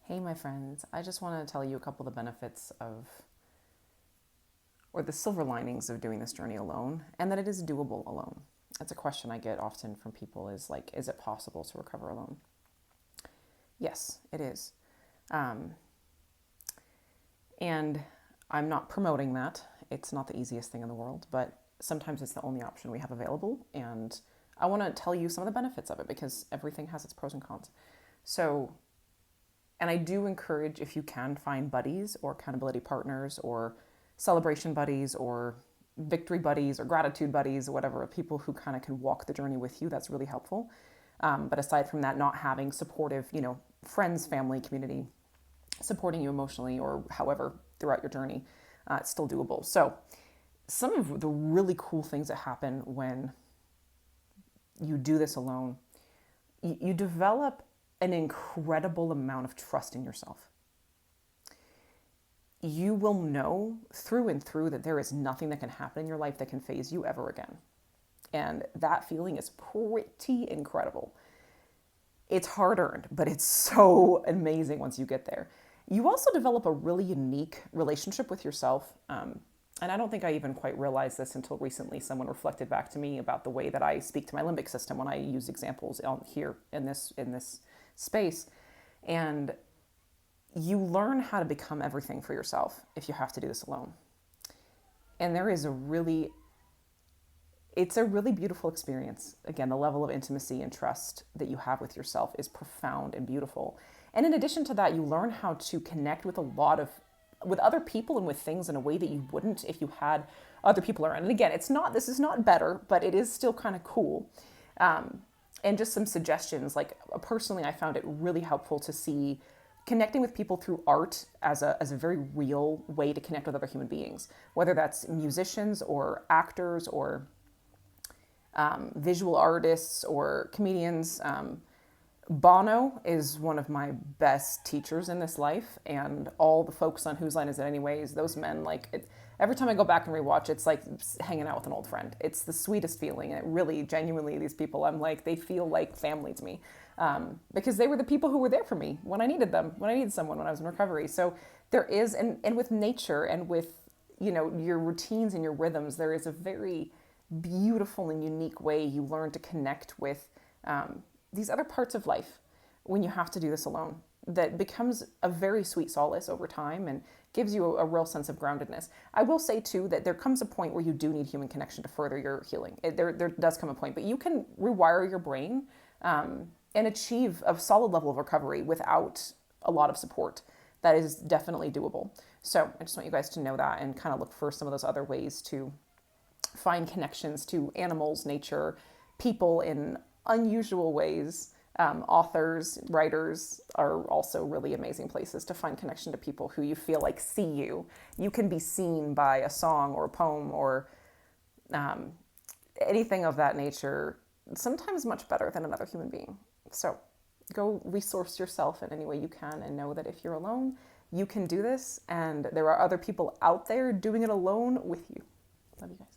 Hey, my friends, I just want to tell you a couple of the benefits of, or the silver linings of doing this journey alone, and that it is doable alone. That's a question I get often from people is like, is it possible to recover alone? Yes, it is. Um, and I'm not promoting that. It's not the easiest thing in the world, but sometimes it's the only option we have available. And I want to tell you some of the benefits of it because everything has its pros and cons. So, and I do encourage, if you can, find buddies or accountability partners or celebration buddies or victory buddies or gratitude buddies or whatever, people who kind of can walk the journey with you. That's really helpful. But aside from that, not having supportive, friends, family, community supporting you emotionally or however throughout your journey, it's still doable. So, some of the really cool things that happen when you do this alone, you develop an incredible amount of trust in yourself. You will know through and through that there is nothing that can happen in your life that can phase you ever again. And that feeling is pretty incredible. It's hard earned, but it's so amazing once you get there. You also develop a really unique relationship with yourself. And I don't think I even quite realized this until recently. Someone reflected back to me about the way that I speak to my limbic system when I use examples here in this space. And you learn how to become everything for yourself if you have to do this alone. And it's a really beautiful experience. Again, the level of intimacy and trust that you have with yourself is profound and beautiful. And in addition to that, you learn how to connect with with other people and with things in a way that you wouldn't if you had other people around. And again, this is not better, but it is still kind of cool. And just some suggestions, like personally, I found it really helpful to see connecting with people through art as a very real way to connect with other human beings, whether that's musicians or actors or visual artists or comedians. Bono is one of my best teachers in this life, and all the folks on Whose Line Is It Anyways, those men, every time I go back and rewatch, it's like hanging out with an old friend. It's the sweetest feeling, and it really, genuinely, these people, I'm like, they feel like family to me, because they were the people who were there for me when I needed them, when I needed someone, when I was in recovery. So there is, and with nature and with, your routines and your rhythms, there is a very beautiful and unique way you learn to connect with these other parts of life when you have to do this alone, that becomes a very sweet solace over time and gives you a real sense of groundedness. I will say too that there comes a point where you do need human connection to further your healing. There does come a point, but you can rewire your brain and achieve a solid level of recovery without a lot of support. That is definitely doable. So I just want you guys to know that and kind of look for some of those other ways to find connections to animals, nature, people in unusual ways. Authors, writers are also really amazing places to find connection to people who you feel like see you. You can be seen by a song or a poem or anything of that nature, sometimes much better than another human being. So go resource yourself in any way you can and know that if you're alone, you can do this, and there are other people out there doing it alone with you. Love you guys.